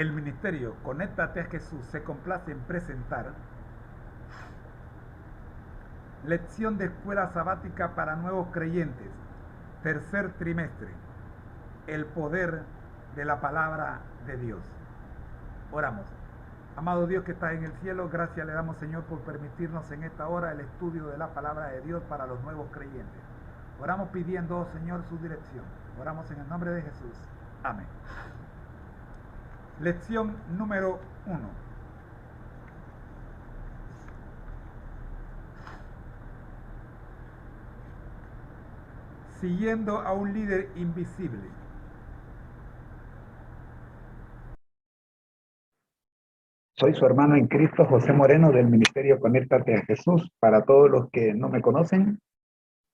El ministerio Conéctate a Jesús se complace en presentar lección de escuela sabática para nuevos creyentes, tercer trimestre, el poder de la palabra de Dios. Oramos. Amado Dios que estás en el cielo, gracias le damos, Señor, por permitirnos en esta hora el estudio de la palabra de Dios para los nuevos creyentes. Oramos pidiendo, Señor, su dirección. Oramos en el nombre de Jesús. Amén. Lección número 1. Siguiendo a un líder invisible. Soy su hermano en Cristo, José Moreno, del Ministerio Conéctate a Jesús. Para todos los que no me conocen,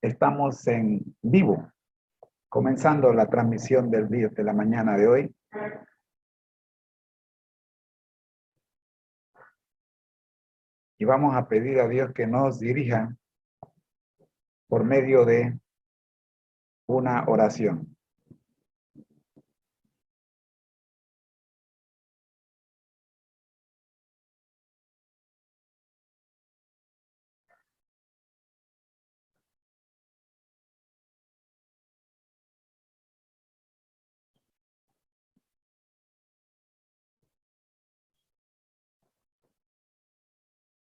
estamos en vivo, comenzando la transmisión del día de la mañana de hoy. Y vamos a pedir a Dios que nos dirija por medio de una oración.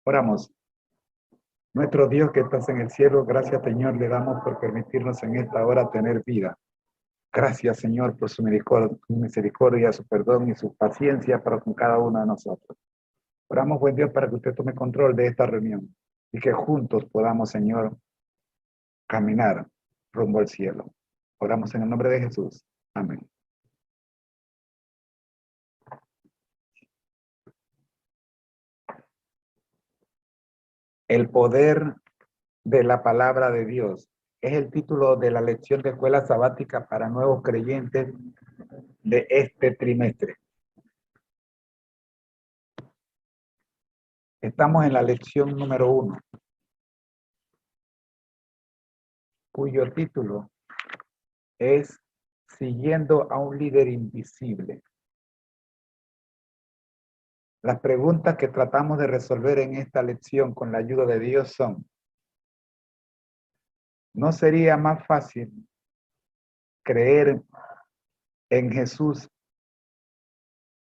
Oramos. Nuestro Dios que estás en el cielo, gracias, Señor, le damos por permitirnos en esta hora tener vida. Gracias, Señor, por su misericordia, su perdón y su paciencia para con cada uno de nosotros. Oramos, buen Dios, para que usted tome control de esta reunión y que juntos podamos, Señor, caminar rumbo al cielo. Oramos en el nombre de Jesús. Amén. El poder de la palabra de Dios es el título de la lección de escuela sabática para nuevos creyentes de este trimestre. Estamos en la lección número 1, cuyo título es Siguiendo a un líder invisible. Las preguntas que tratamos de resolver en esta lección con la ayuda de Dios son: ¿no sería más fácil creer en Jesús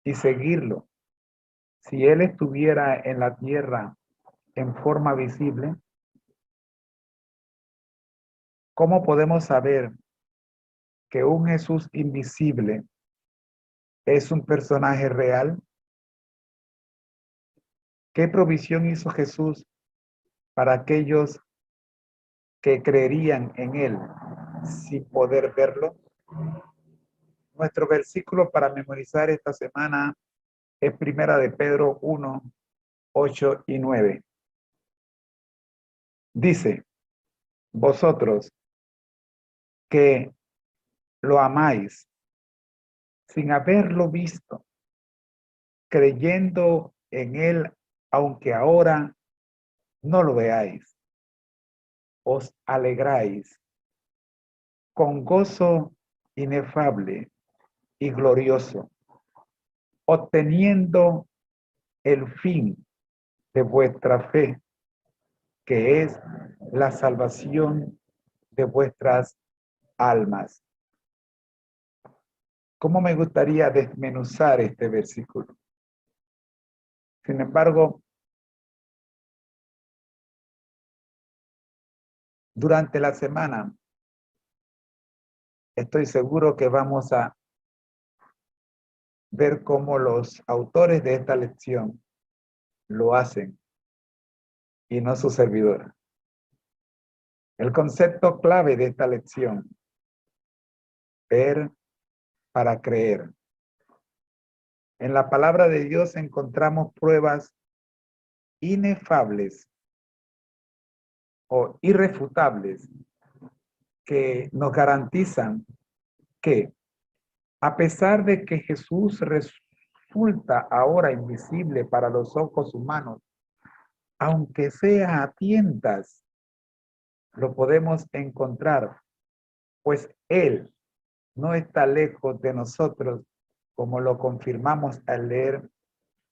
y seguirlo si Él estuviera en la tierra en forma visible? ¿Cómo podemos saber que un Jesús invisible es un personaje real? ¿Qué provisión hizo Jesús para aquellos que creerían en Él sin poder verlo? Nuestro versículo para memorizar esta semana es Primera de Pedro 1, 8 y 9. Dice: vosotros que lo amáis sin haberlo visto, creyendo en Él, aunque ahora no lo veáis, os alegráis con gozo inefable y glorioso, obteniendo el fin de vuestra fe, que es la salvación de vuestras almas. ¿Cómo me gustaría desmenuzar este versículo? Sin embargo, durante la semana, estoy seguro que vamos a ver cómo los autores de esta lección lo hacen y no su servidor. El concepto clave de esta lección: ver para creer. En la palabra de Dios encontramos pruebas inefables o irrefutables que nos garantizan que, a pesar de que Jesús resulta ahora invisible para los ojos humanos, aunque sea a tientas, lo podemos encontrar, pues Él no está lejos de nosotros como lo confirmamos al leer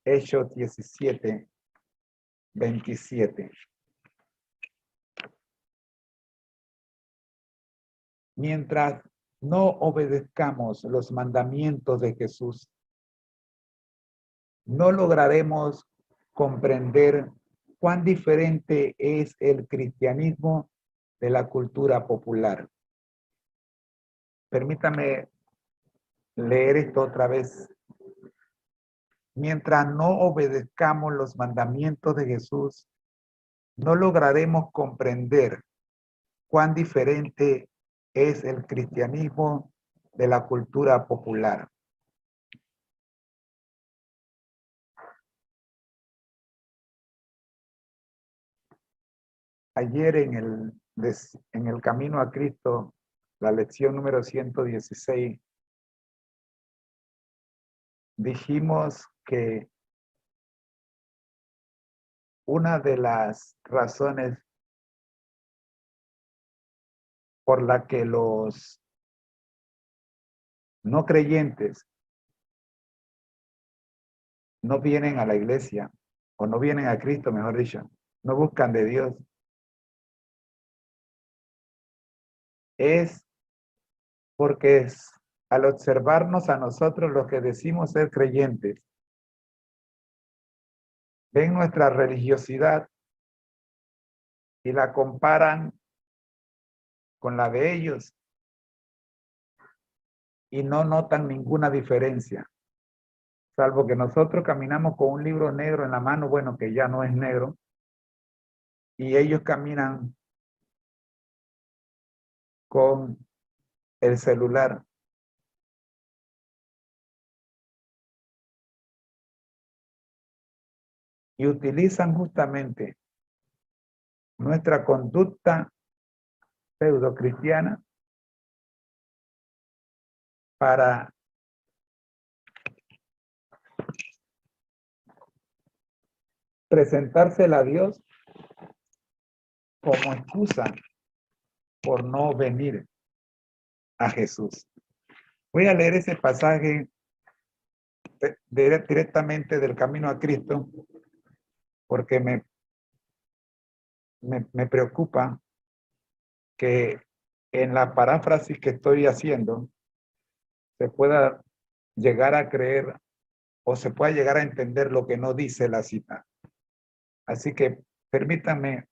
Hechos 17, 27. Mientras no obedezcamos los mandamientos de Jesús, no lograremos comprender cuán diferente es el cristianismo de la cultura popular. Permítame leer esto otra vez. Mientras no obedezcamos los mandamientos de Jesús, no lograremos comprender cuán diferente es el cristianismo de la cultura popular. Ayer en el Camino a Cristo, la lección número 116, dijimos que una de las razones por la que los no creyentes no vienen a la iglesia, o no vienen a Cristo, mejor dicho, no buscan de Dios, es porque al observarnos a nosotros los que decimos ser creyentes, ven nuestra religiosidad y la comparan con la de ellos y no notan ninguna diferencia, salvo que nosotros caminamos con un libro negro en la mano, bueno, que ya no es negro, y ellos caminan con el celular. Y utilizan justamente nuestra conducta pseudo-cristiana para presentársela a Dios como excusa por no venir a Jesús. Voy a leer ese pasaje directamente del Camino a Cristo porque me preocupa que en la paráfrasis que estoy haciendo se pueda llegar a creer o se pueda llegar a entender lo que no dice la cita. Así que permítanme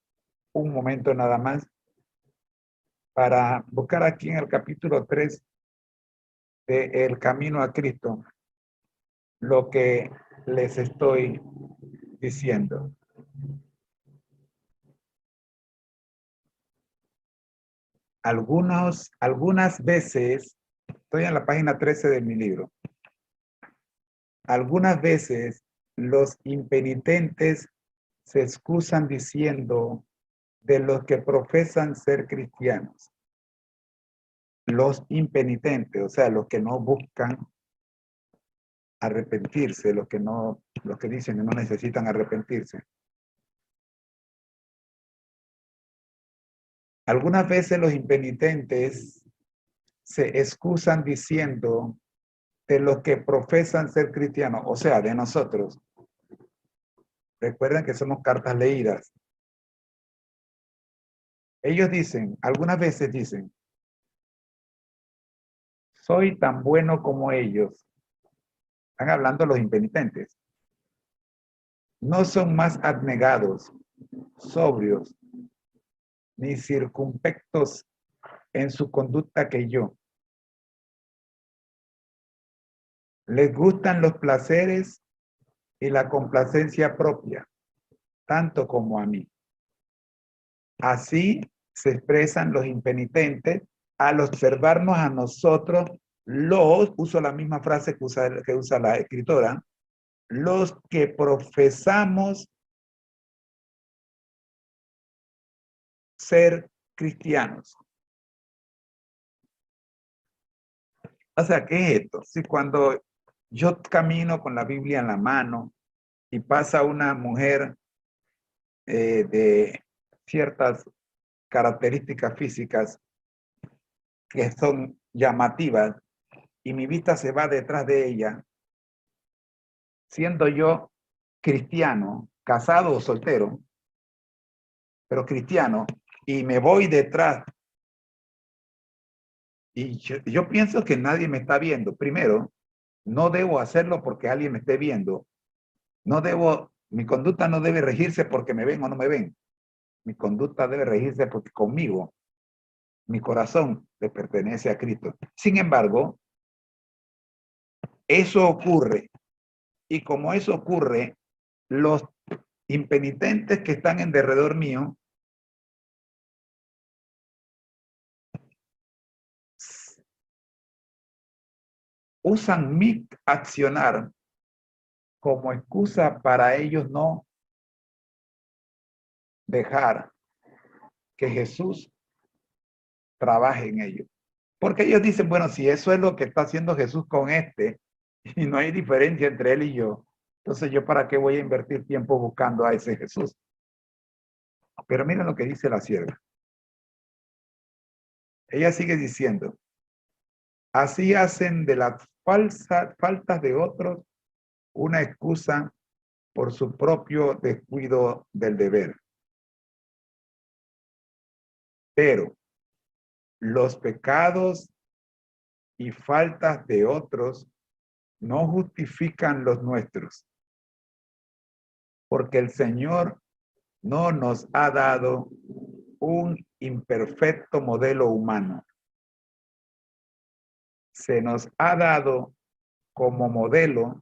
un momento nada más para buscar aquí en el capítulo 3 de El Camino a Cristo lo que les estoy diciendo. Algunas veces, estoy en la página 13 de mi libro, algunas veces los impenitentes se excusan diciendo de los que profesan ser cristianos. Los impenitentes, o sea, los que no buscan arrepentirse, los que dicen que no necesitan arrepentirse. Algunas veces los impenitentes se excusan diciendo de los que profesan ser cristianos, o sea, de nosotros. Recuerden que somos cartas leídas. Ellos dicen, algunas veces dicen, soy tan bueno como ellos. Están hablando los impenitentes. No son más abnegados, sobrios, ni circunspectos en su conducta que yo. Les gustan los placeres y la complacencia propia, tanto como a mí. Así se expresan los impenitentes al observarnos a nosotros, uso la misma frase que usa la escritora, los que profesamos ser cristianos. O sea, ¿qué es esto? Si cuando yo camino con la Biblia en la mano y pasa una mujer de ciertas características físicas que son llamativas, y mi vista se va detrás de ella, siendo yo cristiano, casado o soltero, pero cristiano, y me voy detrás, y yo pienso que nadie me está viendo. Primero, no debo hacerlo porque alguien me esté viendo. Mi conducta no debe regirse porque me ven o no me ven. Mi conducta debe regirse porque conmigo, mi corazón le pertenece a Cristo. Sin embargo, eso ocurre. Y como eso ocurre, los impenitentes que están en derredor mío usan mi accionar como excusa para ellos no dejar que Jesús trabaje en ellos. Porque ellos dicen, bueno, si eso es lo que está haciendo Jesús con este, y no hay diferencia entre él y yo, entonces yo para qué voy a invertir tiempo buscando a ese Jesús. Pero miren lo que dice la sierva. Ella sigue diciendo, así hacen de las faltas de otros una excusa por su propio descuido del deber. Pero los pecados y faltas de otros no justifican los nuestros, porque el Señor no nos ha dado un imperfecto modelo humano. Se nos ha dado como modelo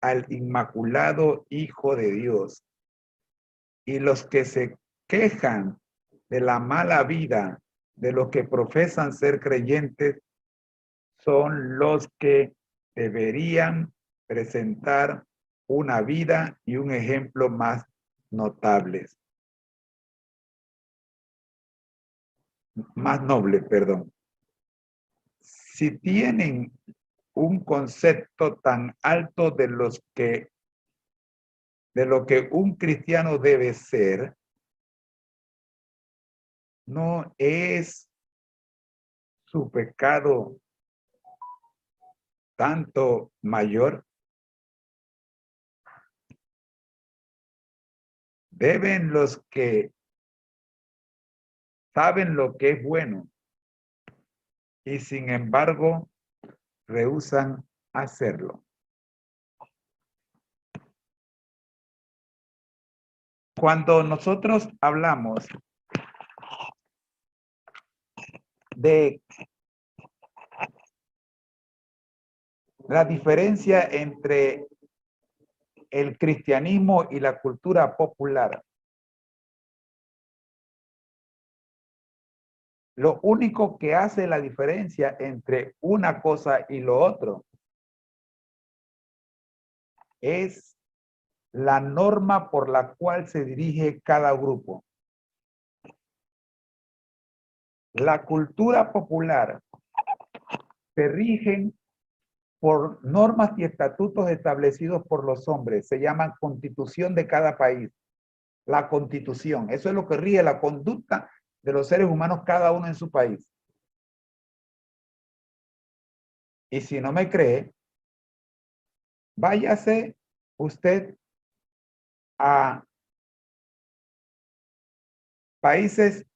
al Inmaculado Hijo de Dios. Y los que se quejan de la mala vida de los que profesan ser creyentes son los que deberían presentar una vida y un ejemplo más notables. Más noble, perdón. Si tienen un concepto tan alto de lo que un cristiano debe ser, no es su pecado tanto mayor. Deben los que saben lo que es bueno y sin embargo rehúsan hacerlo. Cuando nosotros hablamos de la diferencia entre el cristianismo y la cultura popular, lo único que hace la diferencia entre una cosa y lo otro es la norma por la cual se dirige cada grupo. La cultura popular se rigen por normas y estatutos establecidos por los hombres. Se llama constitución de cada país. La constitución. Eso es lo que rige la conducta de los seres humanos, cada uno en su país. Y si no me cree, váyase usted a países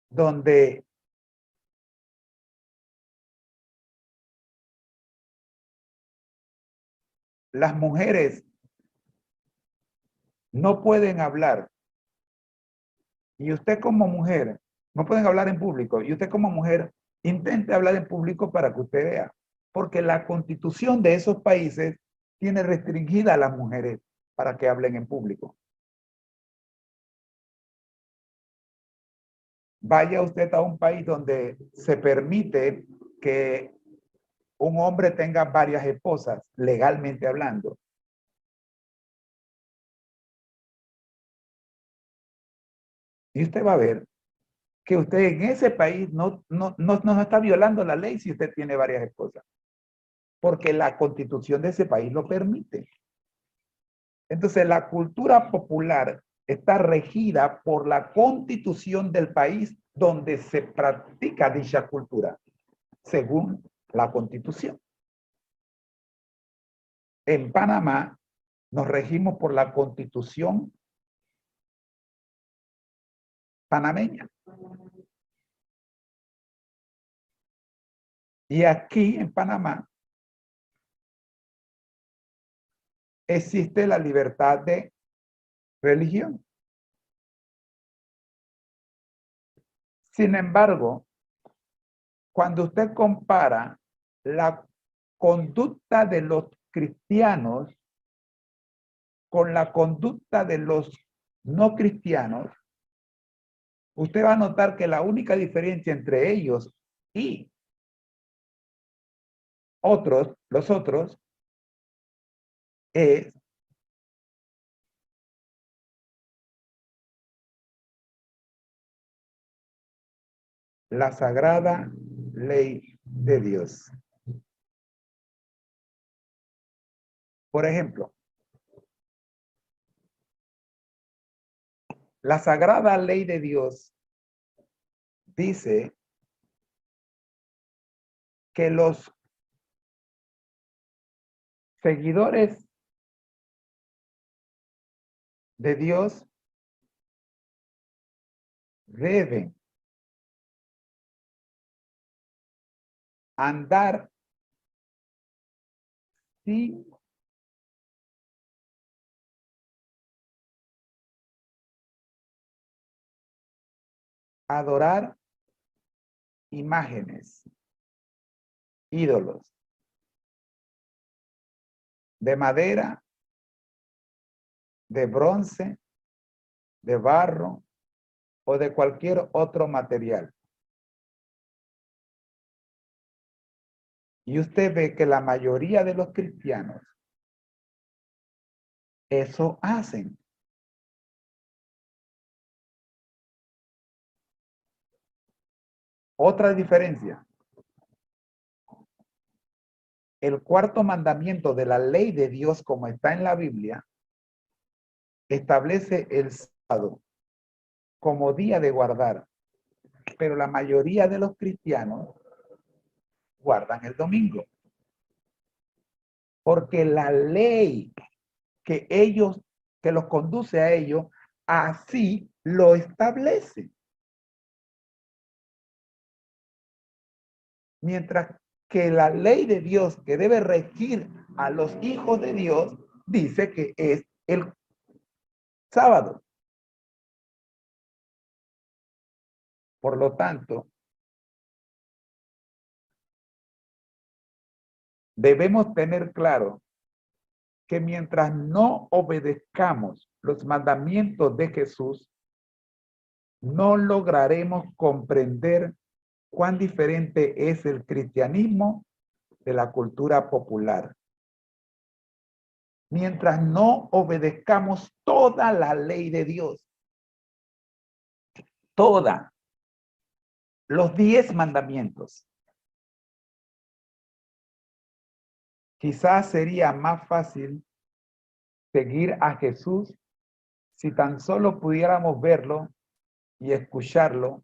donde las mujeres no pueden hablar y usted como mujer no pueden hablar en público y usted como mujer intente hablar en público para que usted vea, porque la constitución de esos países tiene restringida a las mujeres para que hablen en público. Vaya usted a un país donde se permite que un hombre tenga varias esposas, legalmente hablando. Y usted va a ver que usted en ese país no está violando la ley si usted tiene varias esposas, porque la constitución de ese país lo permite. Entonces la cultura popular está regida por la constitución del país donde se practica dicha cultura, según la Constitución. En Panamá nos regimos por la Constitución panameña. Y aquí en Panamá existe la libertad de religión. Sin embargo, cuando usted compara la conducta de los cristianos con la conducta de los no cristianos, usted va a notar que la única diferencia entre ellos y los otros, es la sagrada ley de Dios. Por ejemplo, la sagrada ley de Dios dice que los seguidores de Dios deben andar sin adorar imágenes, ídolos de madera, de bronce, de barro o de cualquier otro material. Y usted ve que la mayoría de los cristianos eso hacen. Otra diferencia. El cuarto mandamiento de la ley de Dios, como está en la Biblia, establece el sábado como día de guardar. Pero la mayoría de los cristianos guardan el domingo. Porque la ley que los conduce a ellos, así lo establece. Mientras que la ley de Dios que debe regir a los hijos de Dios dice que es el sábado. Por lo tanto, debemos tener claro que mientras no obedezcamos los mandamientos de Jesús, no lograremos comprender cuán diferente es el cristianismo de la cultura popular. Mientras no obedezcamos toda la ley de Dios, toda, los 10 mandamientos, quizás sería más fácil seguir a Jesús si tan solo pudiéramos verlo y escucharlo,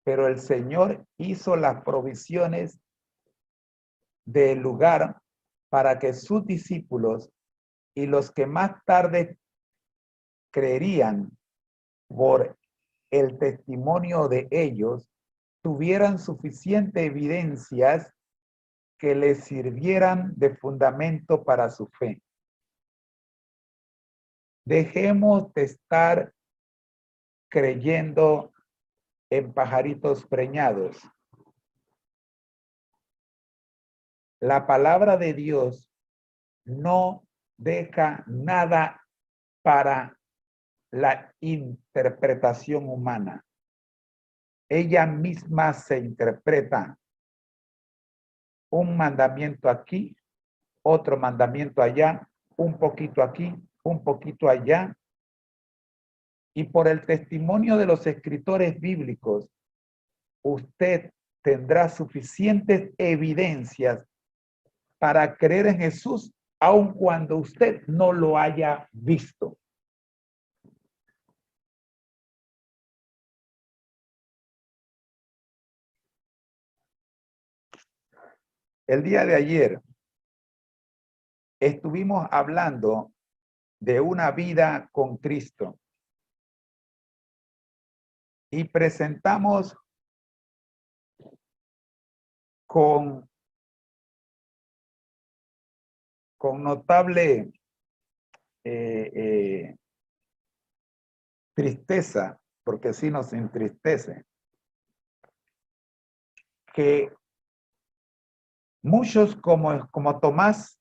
pero el Señor hizo las provisiones del lugar para que sus discípulos y los que más tarde creerían por el testimonio de ellos tuvieran suficientes evidencias que les sirvieran de fundamento para su fe. Dejemos de estar creyendo en pajaritos preñados. La palabra de Dios no deja nada para la interpretación humana. Ella misma se interpreta. Un mandamiento aquí, otro mandamiento allá, un poquito aquí, un poquito allá. Y por el testimonio de los escritores bíblicos, usted tendrá suficientes evidencias para creer en Jesús, aun cuando usted no lo haya visto. El día de ayer estuvimos hablando de una vida con Cristo y presentamos con notable tristeza, porque sí nos entristece, que muchos como Tomás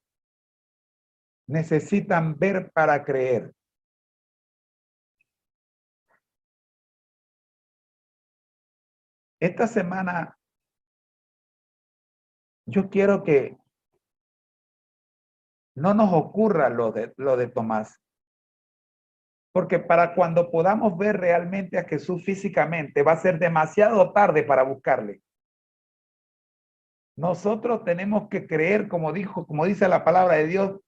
necesitan ver para creer. Esta semana yo quiero que no nos ocurra lo de Tomás, porque para cuando podamos ver realmente a Jesús físicamente va a ser demasiado tarde para buscarle. Nosotros tenemos que creer, como dice la palabra de Dios,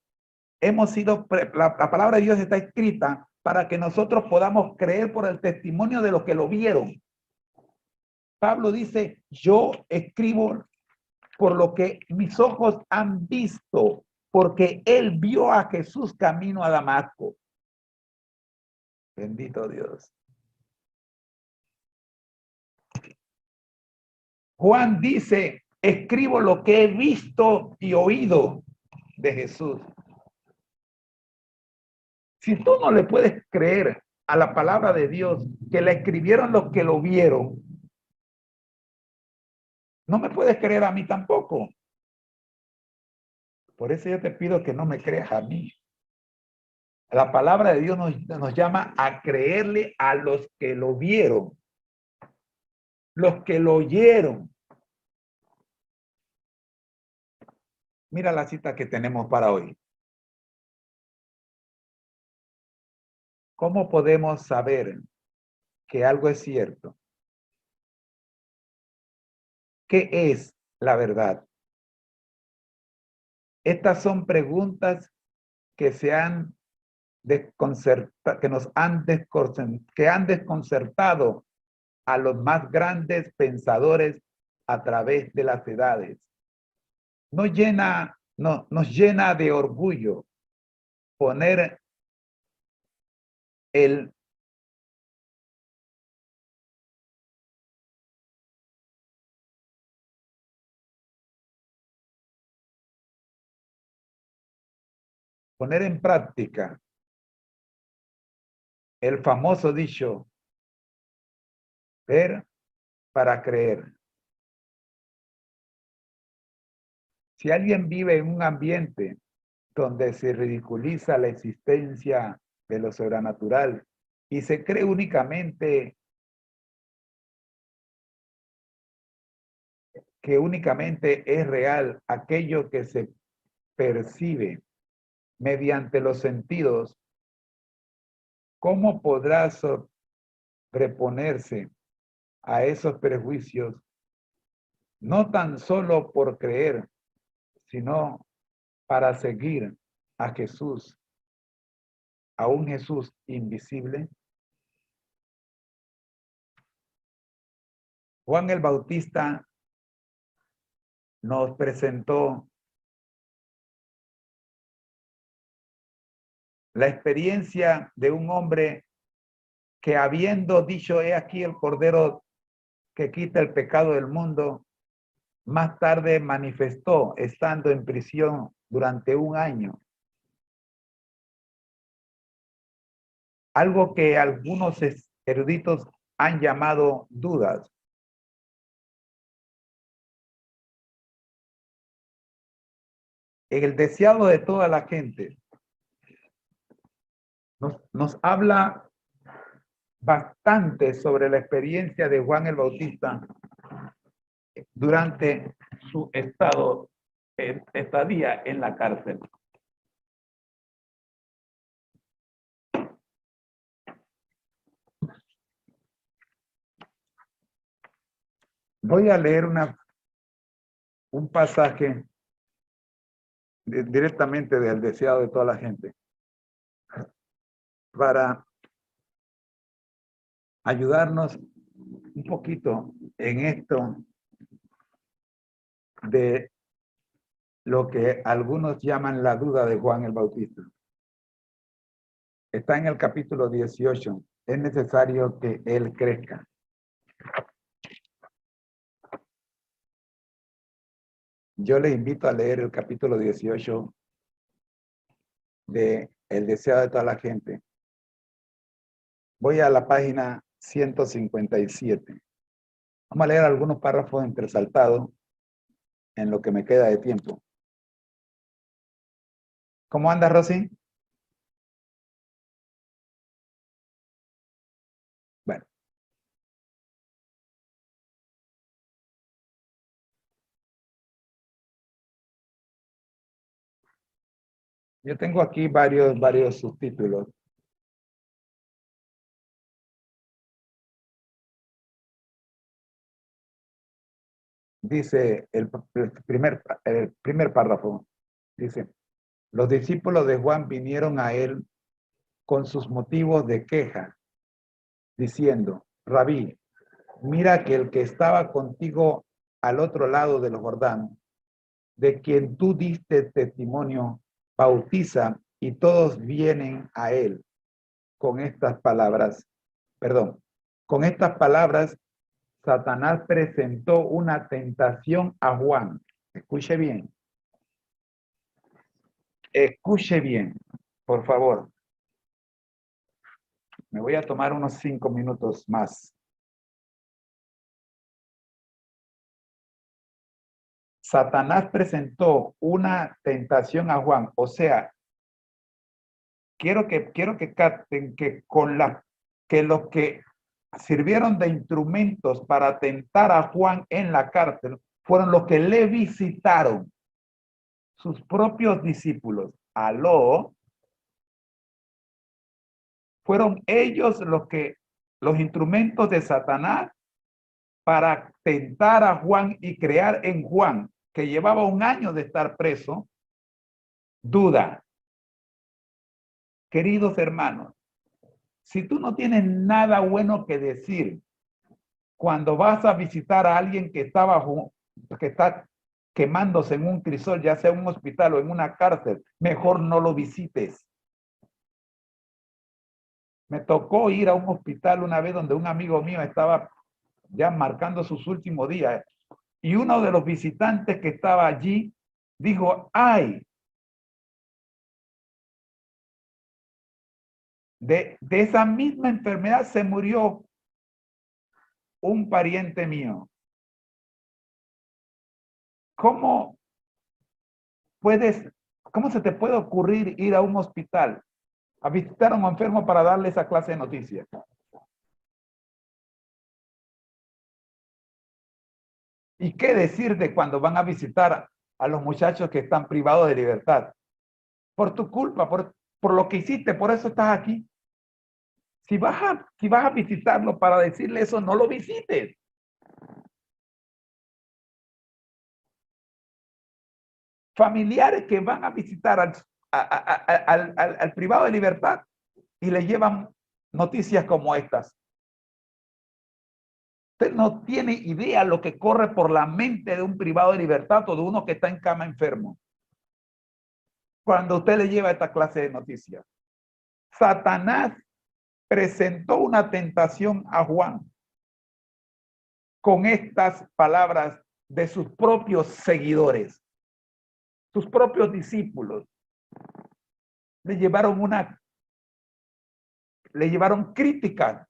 la palabra de Dios está escrita para que nosotros podamos creer por el testimonio de los que lo vieron. Pablo dice, yo escribo por lo que mis ojos han visto, porque él vio a Jesús camino a Damasco. Bendito Dios. Juan dice, escribo lo que he visto y oído de Jesús. Si tú no le puedes creer a la palabra de Dios, que la escribieron los que lo vieron, no me puedes creer a mí tampoco. Por eso yo te pido que no me creas a mí. La palabra de Dios nos llama a creerle a los que lo vieron, los que lo oyeron. Mira la cita que tenemos para hoy. ¿Cómo podemos saber que algo es cierto? ¿Qué es la verdad? Estas son preguntas que han desconcertado a los más grandes pensadores a través de las edades. Nos llena de orgullo poner en práctica el famoso dicho, ver para creer. Si alguien vive en un ambiente donde se ridiculiza la existencia de lo sobrenatural y se cree únicamente es real aquello que se percibe mediante los sentidos, ¿cómo podrá sobreponerse a esos prejuicios, no tan solo por creer, sino para seguir a Jesús, a un Jesús invisible? Juan el Bautista nos presentó la experiencia de un hombre que, habiendo dicho, he aquí el Cordero que quita el pecado del mundo, más tarde manifestó, estando en prisión durante un año, algo que algunos eruditos han llamado dudas. En el deseado de toda la gente, nos habla bastante sobre la experiencia de Juan el Bautista durante su estadía en la cárcel. Voy a leer un pasaje directamente del deseado de toda la gente para ayudarnos un poquito en esto de lo que algunos llaman la duda de Juan el Bautista. Está en el capítulo 18. Es necesario que él crezca. Yo les invito a leer el capítulo 18 de El deseo de toda la gente. Voy a la página 157. Vamos a leer algunos párrafos entresaltados en lo que me queda de tiempo. ¿Cómo anda, Rosy? Bueno. Yo tengo aquí varios subtítulos. Dice el primer párrafo. Dice, los discípulos de Juan vinieron a él con sus motivos de queja, diciendo, Rabí, mira que el que estaba contigo al otro lado del Jordán, de quien tú diste testimonio, bautiza y todos vienen a él con estas palabras. Con estas palabras, Satanás presentó una tentación a Juan. Escuche bien. Escuche bien, por favor. Me voy a tomar unos 5 minutos más. Satanás presentó una tentación a Juan. O sea, quiero que capten que que los que sirvieron de instrumentos para tentar a Juan en la cárcel fueron los que le visitaron, sus propios discípulos. Aló. Fueron ellos los instrumentos de Satanás para tentar a Juan y crear en Juan, que llevaba 1 año de estar preso, duda. Queridos hermanos, si tú no tienes nada bueno que decir cuando vas a visitar a alguien que está quemándose en un crisol, ya sea en un hospital o en una cárcel, mejor no lo visites. Me tocó ir a un hospital una vez donde un amigo mío estaba ya marcando sus últimos días, y uno de los visitantes que estaba allí dijo, ay, de esa misma enfermedad se murió un pariente mío. ¿Cómo se te puede ocurrir ir a un hospital a visitar a un enfermo para darle esa clase de noticias? ¿Y qué decir de cuando van a visitar a los muchachos que están privados de libertad? Por tu culpa, por lo que hiciste, por eso estás aquí. Si vas a visitarlo para decirle eso, no lo visites. Familiares que van a visitar al privado de libertad y le llevan noticias como estas. Usted no tiene idea lo que corre por la mente de un privado de libertad o de uno que está en cama enfermo cuando usted le lleva esta clase de noticias. Satanás presentó una tentación a Juan con estas palabras de sus propios seguidores, sus propios discípulos. Le llevaron críticas.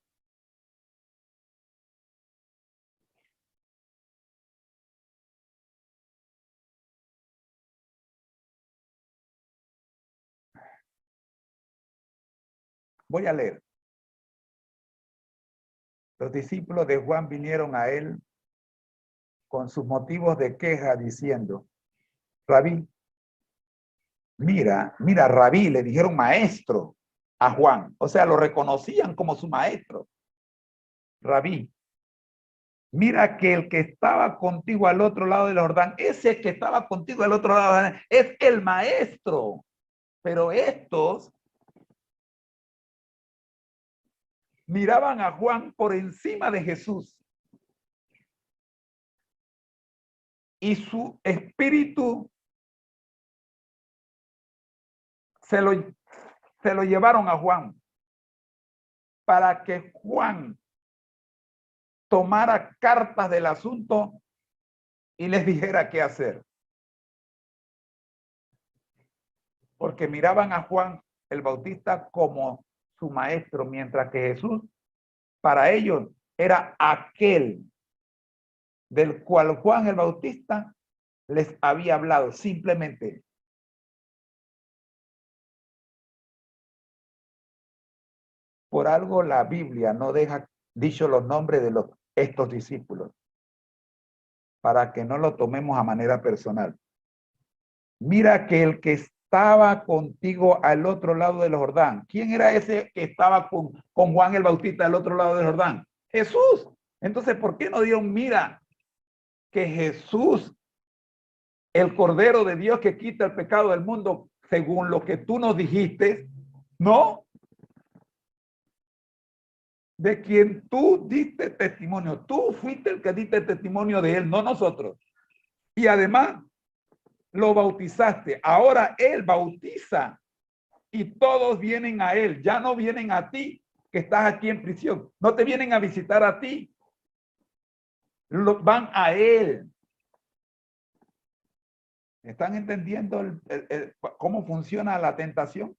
Voy a leer. Los discípulos de Juan vinieron a él con sus motivos de queja diciendo, Rabí, mira, Rabí, le dijeron maestro a Juan. O sea, lo reconocían como su maestro. Rabí, mira que el que estaba contigo al otro lado del Jordán, ese que estaba contigo al otro lado del Jordán, es el maestro. Pero estos miraban a Juan por encima de Jesús. Y su espíritu se lo llevaron a Juan para que Juan tomara cartas del asunto y les dijera qué hacer. Porque miraban a Juan el Bautista como su maestro, mientras que Jesús, para ellos, era aquel del cual Juan el Bautista les había hablado. Simplemente por algo la Biblia no deja dicho los nombres de estos discípulos, para que no lo tomemos a manera personal. Mira que el que estaba contigo al otro lado del Jordán, ¿quién era ese que estaba con Juan el Bautista al otro lado del Jordán? Jesús. Entonces, ¿por qué no dieron mira que Jesús, el Cordero de Dios que quita el pecado del mundo, según lo que tú nos dijiste, no? De quien tú diste testimonio. Tú fuiste el que diste testimonio de él, no nosotros. Y además lo bautizaste. Ahora él bautiza y todos vienen a él. Ya no vienen a ti que estás aquí en prisión. No te vienen a visitar a ti. Van a él. ¿Están entendiendo cómo funciona la tentación?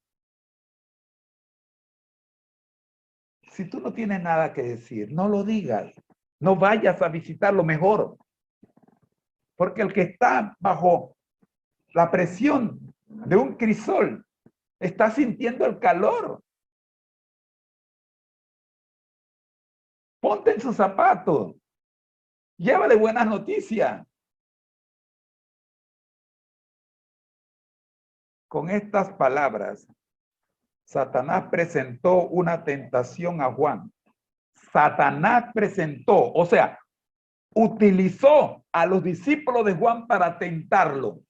Si tú no tienes nada que decir, no lo digas. No vayas a visitarlo mejor. Porque el que está bajo la presión de un crisol está sintiendo el calor. Ponte en sus zapatos. Llévale buenas noticias. Con estas palabras, Satanás presentó una tentación a Juan. Satanás presentó, o sea, utilizó a los discípulos de Juan para tentarlo.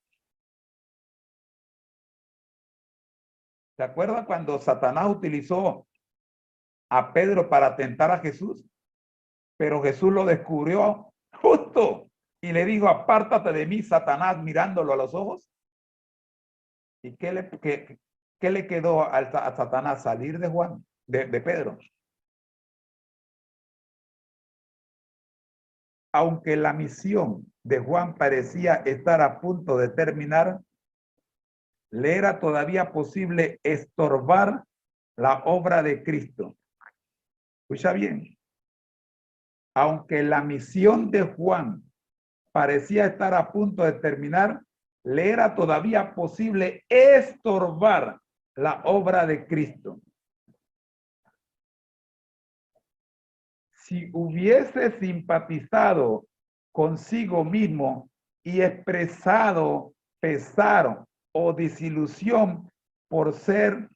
¿Se acuerdan cuando Satanás utilizó a Pedro para tentar a Jesús? Pero Jesús lo descubrió justo y le dijo, apártate de mí, Satanás, mirándolo a los ojos. ¿Y qué le quedó a Satanás? Salir de Juan, de Pedro. Aunque la misión de Juan parecía estar a punto de terminar, le era todavía posible estorbar la obra de Cristo. Escucha bien. Aunque la misión de Juan parecía estar a punto de terminar, le era todavía posible estorbar la obra de Cristo. Si hubiese simpatizado consigo mismo y expresado pesar o desilusión por ser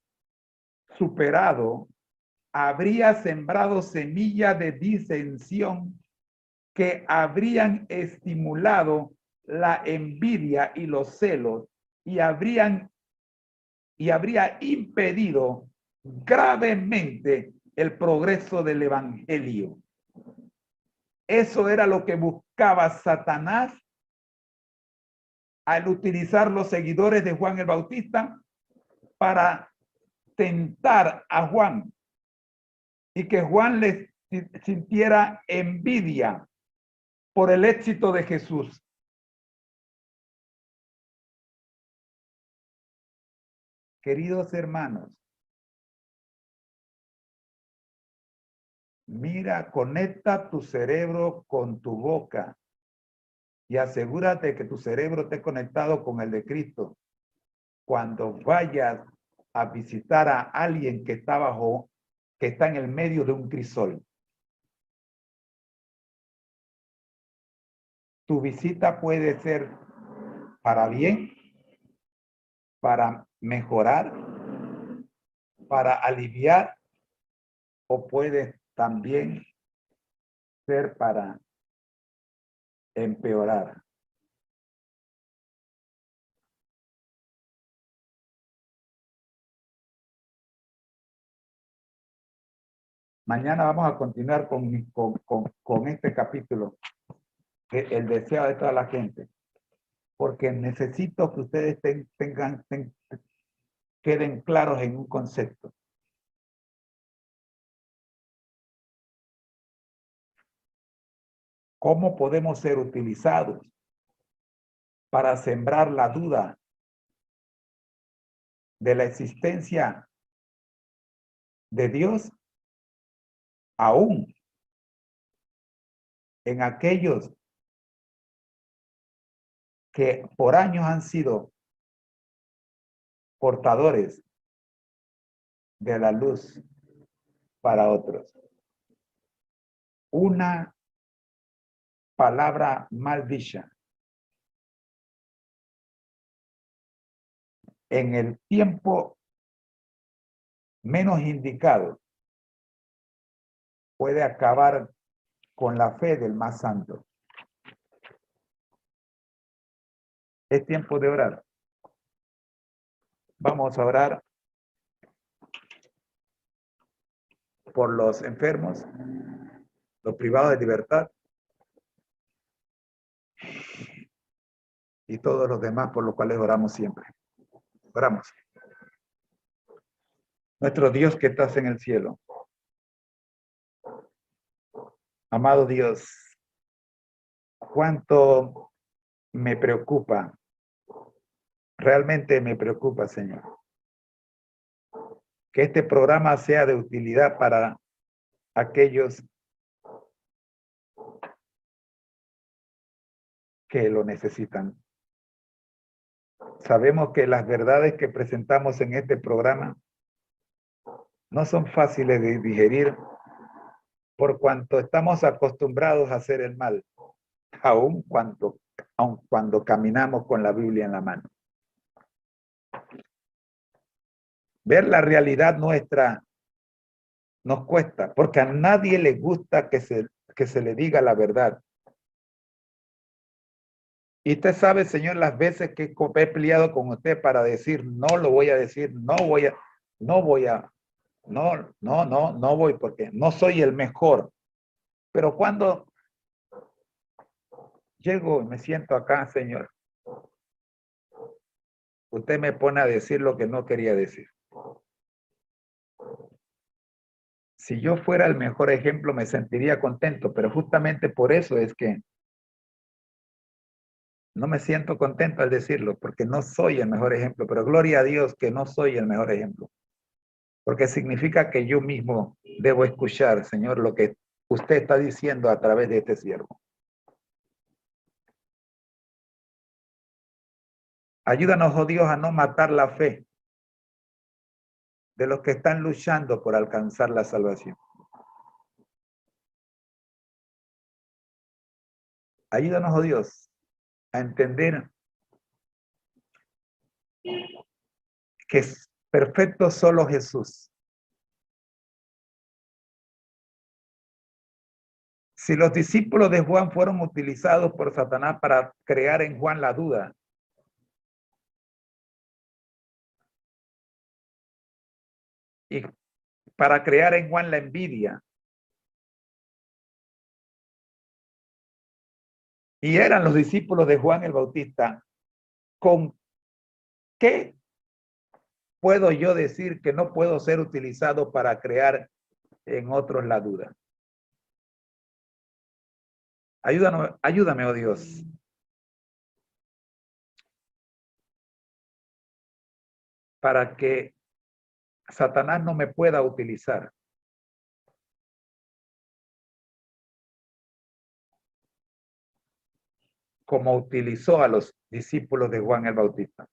superado, habría sembrado semillas de disensión que habrían estimulado la envidia y los celos y habría impedido gravemente el progreso del evangelio. Eso era lo que buscaba Satanás al utilizar los seguidores de Juan el Bautista para tentar a Juan y que Juan les sintiera envidia por el éxito de Jesús. Queridos hermanos, mira, conecta tu cerebro con tu boca y asegúrate que tu cerebro esté conectado con el de Cristo. Cuando vayas a visitar a alguien que está en el medio de un crisol. Tu visita puede ser para bien, para mejorar, para aliviar, o puede también ser para empeorar. Mañana vamos a continuar con este capítulo, el deseo de toda la gente, porque necesito que ustedes queden claros en un concepto. ¿Cómo podemos ser utilizados para sembrar la duda de la existencia de Dios aún en aquellos que por años han sido portadores de la luz para otros? Una palabra mal dicha en el tiempo menos indicado puede acabar con la fe del más santo. Es tiempo de orar. Vamos a orar por los enfermos, los privados de libertad y todos los demás por los cuales oramos siempre. Oramos. Nuestro Dios que estás en el cielo. Amado Dios, cuánto me preocupa, realmente me preocupa, Señor, que este programa sea de utilidad para aquellos que lo necesitan. Sabemos que las verdades que presentamos en este programa no son fáciles de digerir por cuanto estamos acostumbrados a hacer el mal, aun cuando caminamos con la Biblia en la mano. Ver la realidad nuestra nos cuesta, porque a nadie le gusta que se le diga la verdad. Y usted sabe, Señor, las veces que he peleado con usted para decir, no lo voy a decir, no voy, porque no soy el mejor. Pero cuando llego y me siento acá, Señor, usted me pone a decir lo que no quería decir. Si yo fuera el mejor ejemplo, me sentiría contento, pero justamente por eso es que no me siento contento al decirlo, porque no soy el mejor ejemplo, pero gloria a Dios que no soy el mejor ejemplo, porque significa que yo mismo debo escuchar, Señor, lo que usted está diciendo a través de este siervo. Ayúdanos, oh Dios, a no matar la fe de los que están luchando por alcanzar la salvación. Ayúdanos, oh Dios, a entender que es perfecto solo Jesús. Si los discípulos de Juan fueron utilizados por Satanás para crear en Juan la duda, y para crear en Juan la envidia, y eran los discípulos de Juan el Bautista, ¿con qué puedo yo decir que no puedo ser utilizado para crear en otros la duda? Ayúdame, oh Dios. Para que Satanás no me pueda utilizar como utilizó a los discípulos de Juan el Bautista.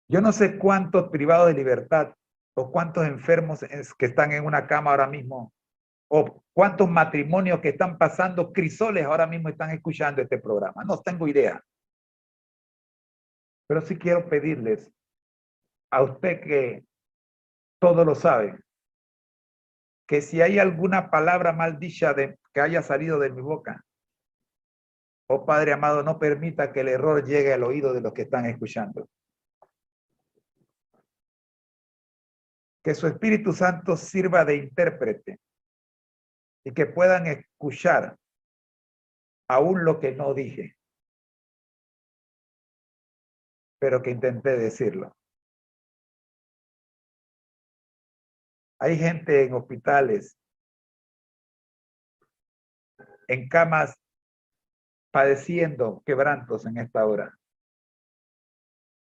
Yo no sé cuántos privados de libertad o cuántos enfermos que están en una cama ahora mismo, o cuántos matrimonios que están pasando crisoles ahora mismo están escuchando este programa. No tengo idea. Pero sí quiero pedirles a usted que todo lo sabe, que si hay alguna palabra maldicha que haya salido de mi boca, oh Padre amado, no permita que el error llegue al oído de los que están escuchando. Que su Espíritu Santo sirva de intérprete y que puedan escuchar aún lo que no dije. pero que intenté decirlo. Hay gente en hospitales, en camas, padeciendo quebrantos en esta hora.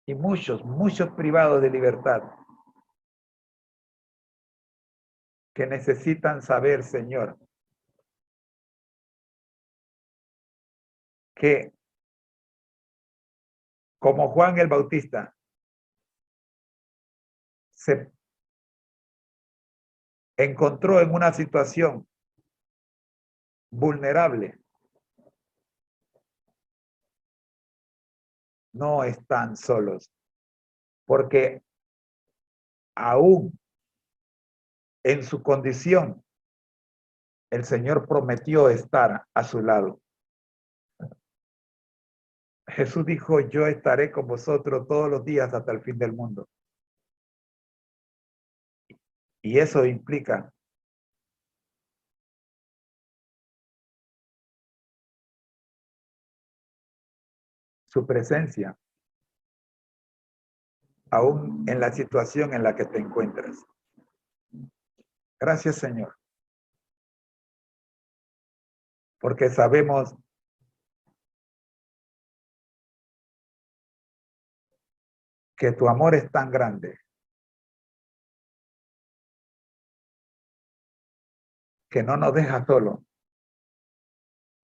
Y muchos privados de libertad que necesitan saber, Señor, que como Juan el Bautista se encontró en una situación vulnerable, no están solos, porque aún en su condición, el Señor prometió estar a su lado. Jesús dijo, yo estaré con vosotros todos los días hasta el fin del mundo. Y eso implica su presencia, aún en la situación en la que te encuentras. Gracias, Señor, porque sabemos que tu amor es tan grande que no nos deja solo,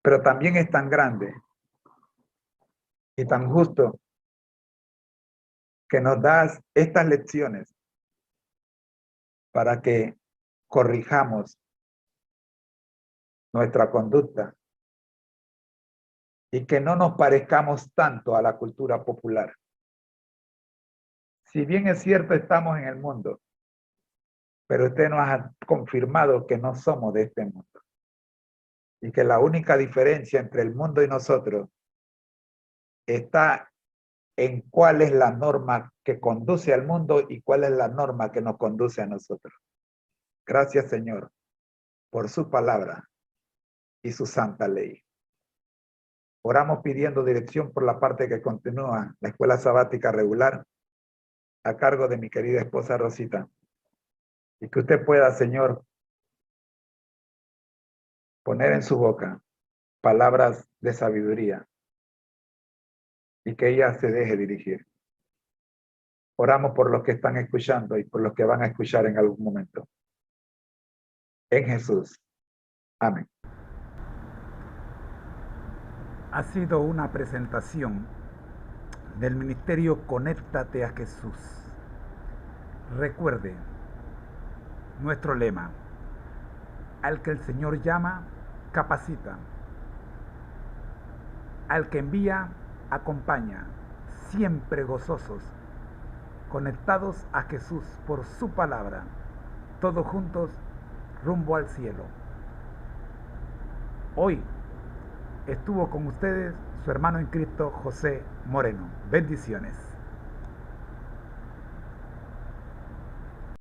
pero también es tan grande y tan justo que nos das estas lecciones para que corrijamos nuestra conducta y que no nos parezcamos tanto a la cultura popular. Si bien es cierto, estamos en el mundo, pero usted nos ha confirmado que no somos de este mundo y que la única diferencia entre el mundo y nosotros está en cuál es la norma que conduce al mundo y cuál es la norma que nos conduce a nosotros. Gracias, Señor, por su palabra y su santa ley. Oramos pidiendo dirección por la parte que continúa la escuela sabática regular a cargo de mi querida esposa Rosita. Y que usted pueda, Señor, poner en su boca palabras de sabiduría y que ella se deje dirigir. Oramos por los que están escuchando y por los que van a escuchar en algún momento. En Jesús. Amén. Ha sido una presentación del Ministerio Conéctate a Jesús. Recuerde nuestro lema: al que el Señor llama, capacita; al que envía, acompaña. Siempre gozosos, conectados a Jesús por su palabra, todos juntos rumbo al cielo. Hoy estuvo con ustedes su hermano en Cristo, José Moreno. Bendiciones.